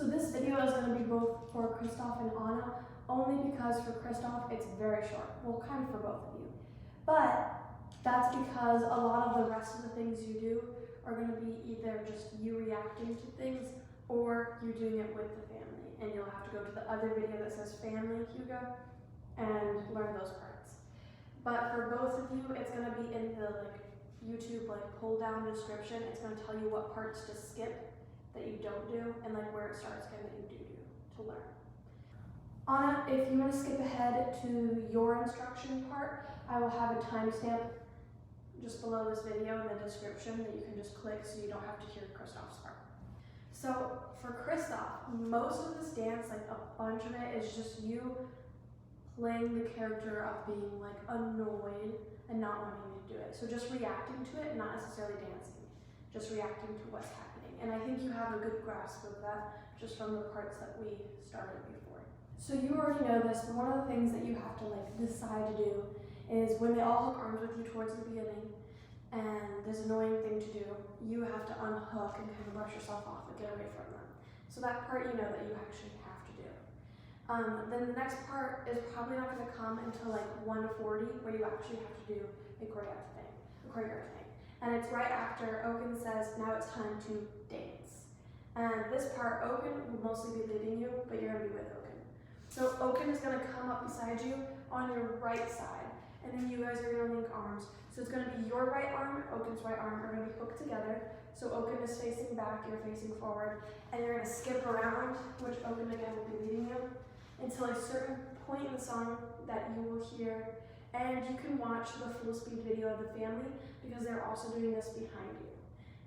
So this video is going to be both for Kristoff and Anna, only because for Kristoff it's very short. Well, kind of for both of you. But that's because a lot of the rest of the things you do are going to be either just you reacting to things or you doing it with the family. And you'll have to go to the other video that says Family Hygge and learn those parts. But for both of you, it's going to be in the YouTube pull down description. It's going to tell you what parts to skip that you don't do and where it starts again that you do to learn. Anna, if you want to skip ahead to your instruction part, I will have a timestamp just below this video in the description that you can just click so you don't have to hear Kristoff's part. So for Kristoff, most of this dance, a bunch of it is just you playing the character of being annoyed and not wanting to do it. So just reacting to it, not necessarily dancing, just reacting to what's happening. And I think you have a good grasp of that just from the parts that we started before. So you already know this, but one of the things that you have to decide to do is when they all hook arms with you towards the beginning and this annoying thing to do, you have to unhook and kind of brush yourself off and get away from them. So that part you know that you actually have to do. Then the next part is probably not going to come until 1:40 where you actually have to do a choreographed thing. And it's right after Oaken says, now it's time to dance. And this part, Oaken will mostly be leading you, but you're going to be with Oaken. So Oaken is going to come up beside you on your right side, and then you guys are going to link arms. So it's going to be your right arm and Oaken's right arm are going to be hooked together. So Oaken is facing back, you're facing forward, and you're going to skip around, which Oaken again will be leading you, until a certain point in the song that you will hear. And you can watch the full speed video of the family because they're also doing this behind you.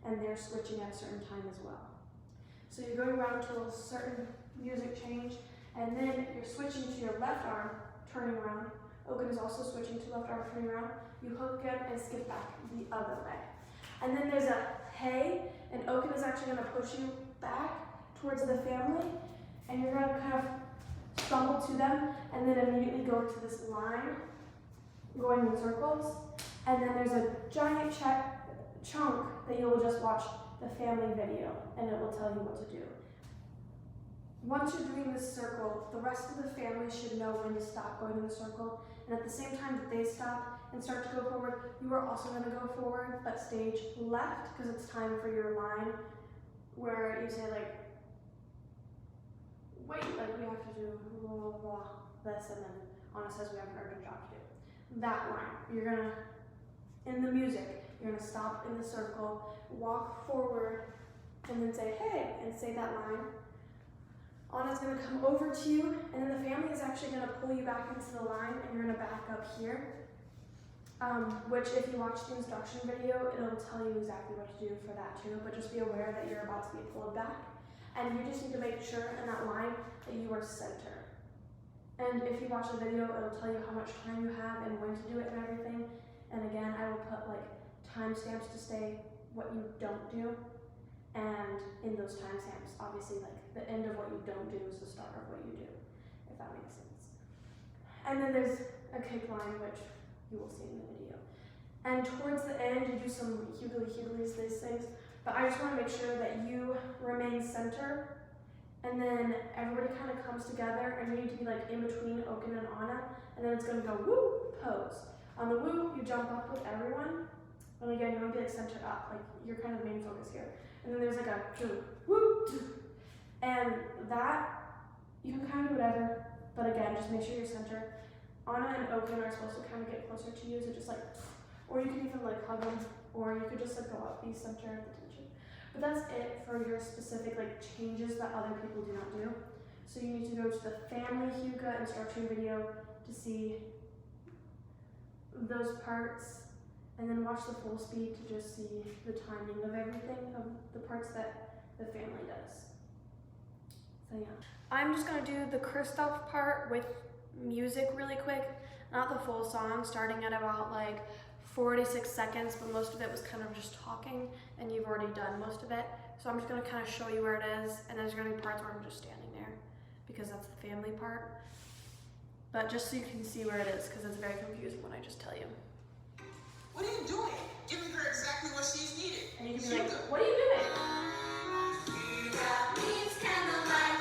And they're switching at a certain time as well. So you're going around to a certain music change, and then you're switching to your left arm, turning around. Oaken is also switching to left arm, turning around. You hook again and skip back the other way. And then there's a hey, and Oaken is actually going to push you back towards the family, and you're going to kind of stumble to them, and then immediately go to this line, going in circles. And then there's a giant chunk that you will just watch the family video, and it will tell you what to do. Once you're doing this circle, the rest of the family should know when to stop going in the circle, and at the same time that they stop and start to go forward, you are also going to go forward, but stage left, because it's time for your line, where you say wait, we have to do blah, blah, blah, this, and then Anna says we have an urgent job to do. That line, you're going to, in the music, you're going to stop in the circle, walk forward, and then say, hey, and say that line. Anna's going to come over to you, and then the family is actually going to pull you back into the line, and you're going to back up here. Which, if you watch the instruction video, it'll tell you exactly what to do for that too, but just be aware that you're about to be pulled back. And you just need to make sure in that line that you are center. And if you watch the video, it'll tell you how much time you have and when to do it and everything. And again, I will put timestamps to say what you don't do. And in those timestamps, obviously the end of what you don't do is the start of what you do, if that makes sense. And then there's a kick line, which you will see in the video. And towards the end, you do some hygglies, these things. But I just want to make sure that you remain center, and then everybody kind of comes together, and you need to be in between Oaken and Anna, and then it's going to go woo, pose. On the woo, you jump up with everyone, and again, you want to be centered up, you're kind of main focus here. And then there's a two, woo, two. And that, you can kind of do whatever, but again, just make sure you're centered. Anna and Oaken are supposed to kind of get closer to you, so just or you can even hug them, or you could just go up, be center of attention. But that's it for your specific changes that other people do not do. So you need to go to the Family Hygge instruction video to see those parts, and then watch the full speed to just see the timing of everything, of the parts that the family does. So yeah. I'm just gonna do the Kristoff part with music really quick, not the full song, starting at about 46 seconds, but most of it was kind of just talking, and you've already done most of it. So I'm just gonna kind of show you where it is, and there's gonna be parts where I'm just standing there, because that's the family part. But just so you can see where it is, because it's very confusing when I just tell you. What are you doing? Giving her exactly what she's needed. And you can be what are you doing? You got me, it's candlelight.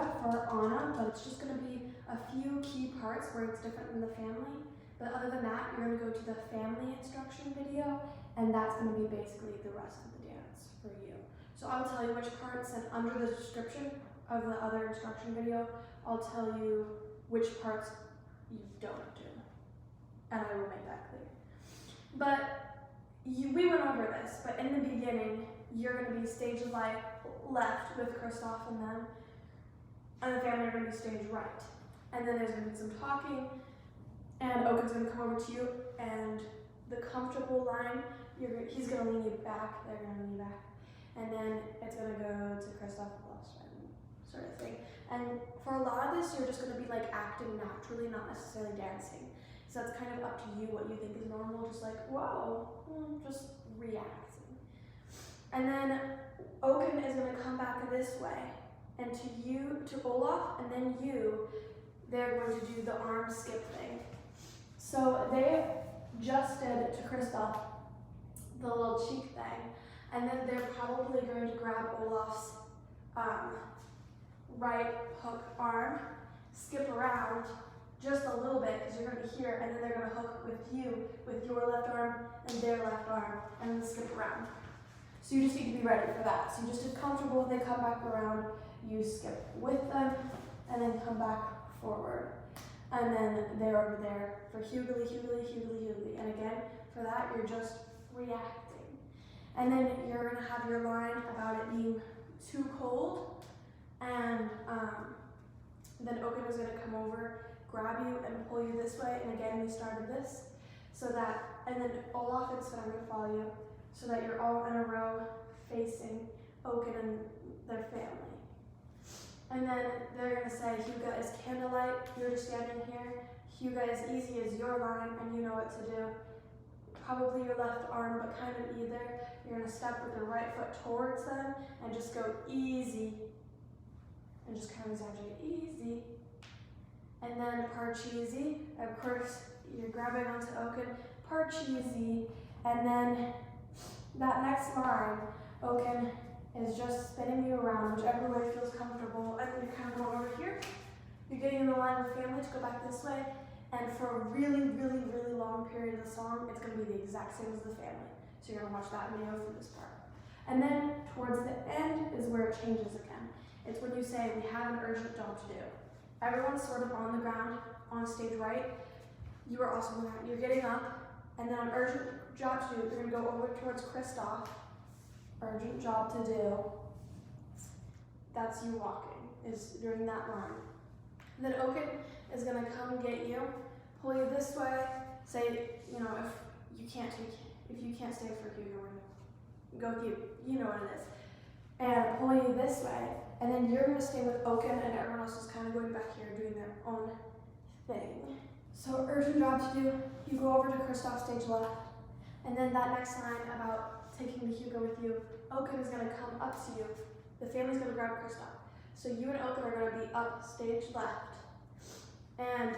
that for Anna, but it's just going to be a few key parts where it's different than the family. But other than that, you're going to go to the family instruction video, and that's going to be basically the rest of the dance for you. So I'll tell you which parts, and under the description of the other instruction video, I'll tell you which parts you don't do. And I will make that clear. But we went over this, but in the beginning, you're going to be stage left with Kristoff and them, and the family are going to be stage right. And then there's going to be some talking, and Oaken's going to come over to you, and the comfortable line, he's going to lean you back, they're going to lean you back, and then it's going to go to Kristoff sort of thing. And for a lot of this, you're just going to be like acting naturally, not necessarily dancing. So it's kind of up to you what you think is normal, just like, whoa, just reacting. And then Oaken is going to come back this way, and to Olaf, and then they're going to do the arm skip thing. So they just did to Kristoff the little cheek thing, and then they're probably going to grab Olaf's right hook arm, skip around just a little bit because you're going to be here, and then they're going to hook with you with your left arm and their left arm, and then skip around. So you just need to be ready for that. So you just get comfortable, they come back around, you skip with them, and then come back forward. And then they're over there for Hygge. And again, for that, you're just reacting. And then you're going to have your line about it being too cold, and then Oaken is going to come over, grab you, and pull you this way. And again, we started this, so that, and then Olaf and Sven are going to follow you, so that you're all in a row facing Oaken and their family. And then they're going to say, Hygge is candlelight, you're just standing here. Hygge is easy as your line, and you know what to do. Probably your left arm, but kind of either. You're going to step with your right foot towards them, and just go easy. And just kind of exaggerate, easy. And then Parcheesi, of course, you're grabbing onto Oaken, Parcheesi, and then that next line, Oaken is just spinning you around, whichever way feels comfortable, and then you're kind of going over here. You're getting in the line with family to go back this way, and for a really long period of the song, it's going to be the exact same as the family. So you're going to watch that video for this part. And then towards the end is where it changes again. It's when you say, we have an urgent job to do. Everyone's sort of on the ground, on stage right. You are also on the ground. You're getting up, and then an urgent job to do, you're going to go over towards Kristoff. Urgent job to do. That's you walking, is doing that line. Then Oaken is going to come get you, pull you this way, say, you know, if you can't stay for Hygge, we're going to go with you. You know what it is. And pull you this way, and then you're going to stay with Oaken, and everyone else is kind of going back here doing their own thing. So urgent job to do, you go over to Kristoff stage left, and then that next line about taking the Hygge with you, Oaken is going to come up to you. The family's going to grab Kristoff. So you and Oaken are going to be up stage left, and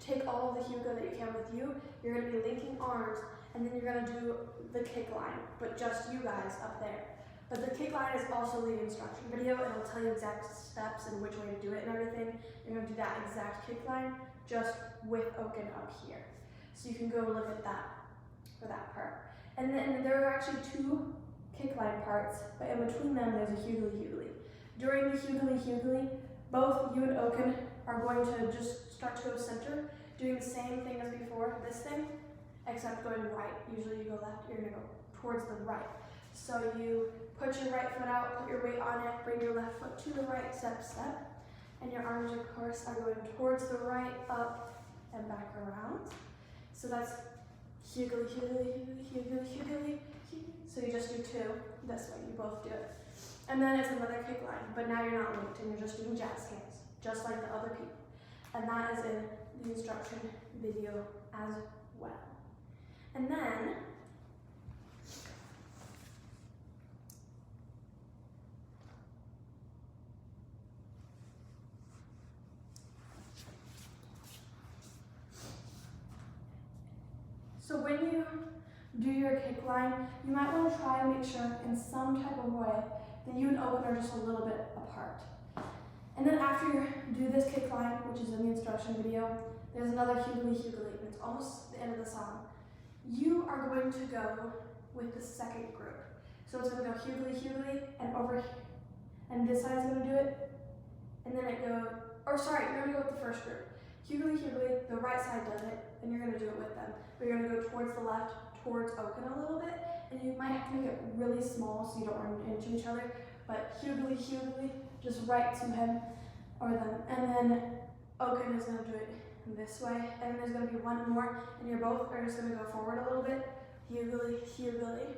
take all of the Hygge that you can with you. You're going to be linking arms, and then you're going to do the kick line, but just you guys up there. But the kick line is also the instruction video, and it'll tell you exact steps and which way to do it and everything. You're going to do that exact kick line, just with Oaken up here. So you can go look at that for that part. And then there are actually two kick line parts, but in between them there's a Hygge. During the Hygge, both you and Oaken are going to just start to go center, doing the same thing as before, this thing, except going right. Usually you go left, you're going to go towards the right. So you put your right foot out, put your weight on it, bring your left foot to the right, step, and your arms, of course, are going towards the right, up, and back around. So that's Hygge. So you just do two this way, you both do it. And then it's another kick line, but now you're not linked, and you're just doing jazz hands, just like the other people. And that is in the instruction video as well. And then, so when you do your kick line, you might want to try and make sure in some type of way that you and Oaken are just a little bit apart. And then after you do this kick line, which is in the instruction video, there's another Hygge, and it's almost the end of the song. You are going to go with the second group. So it's going to go Hygge, and over here. And this side is going to do it. And then it goes, or sorry, you're going to go with the first group. Hygge, the right side does it, and you're going to do it with them. But you're going to go towards the left, towards Oaken a little bit, and you might have to make it really small so you don't run into each other. But Hygge, just right to him or them. And then Oaken is going to do it this way, and then there's going to be one more, and you're both are just going to go forward a little bit. Hygge.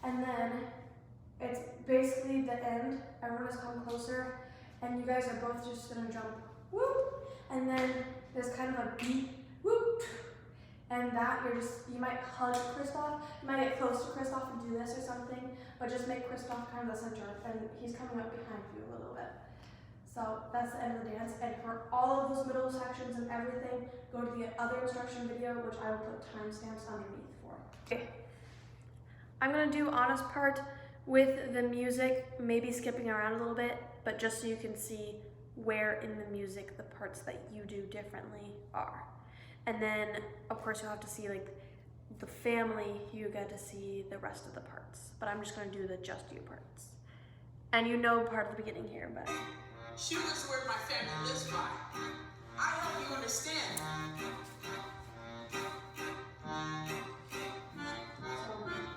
And then it's basically the end. Everyone has come closer, and you guys are both just going to jump, whoop, and then there's kind of a beat, whoop, and that you might hug Kristoff, you might get close to Kristoff and do this or something, but just make Kristoff kind of the center, and he's coming up behind you a little bit. So that's the end of the dance, and for all of those middle sections and everything, go to the other instruction video, which I will put timestamps underneath for. Okay. I'm gonna do Anna's part with the music, maybe skipping around a little bit, but just so you can see where in the music the parts that you do differently are. And then, of course, you'll have to see like the family, you get to see the rest of the parts. But I'm just gonna do the just you parts. And you know part of the beginning here, but. Hygge's word my family lives by. I hope you understand.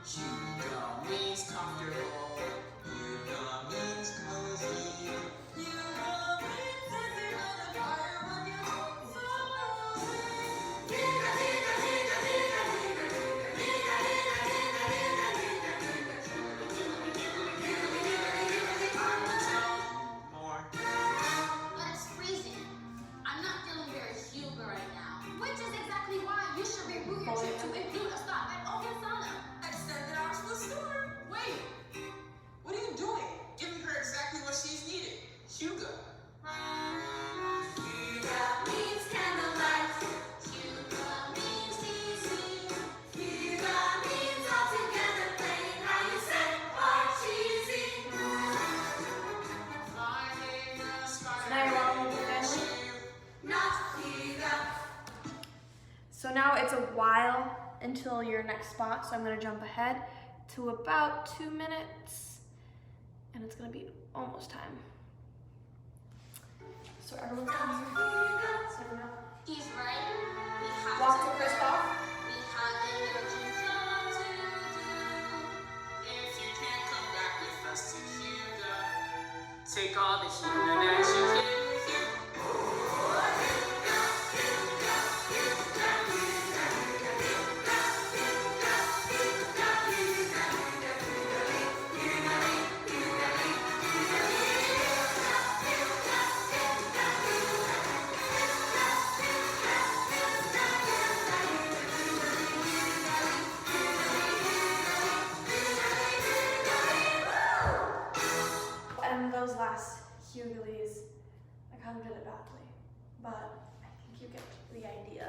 Hygge means comfortable. Hygge means cozy. Hygge means sitting on a fire when you're so more. But it's freezing. I'm not feeling very Hygge right now. Which is exactly why you should reboot your trip to include a stop at Oaken. Extended hours to the store. Wait. What are you doing? Giving her exactly what she's needed. Hygge. Hygge means candlelight. Hygge means easy. Hygge means all together playing how you say are cheesy. Flying a spider. Now you're on with the family? Not Hygge. So now it's a while until your next spot, so I'm gonna jump ahead to about 2 minutes, and it's gonna be almost time. So everyone's coming here. Setting up. He's right. We have Walk to to Kristoff. We have an urgent job to do. If you can't come back with us to Hygge, take all the human that you can with you. And those last Hygge, I kind of did it badly, but I think you get the idea.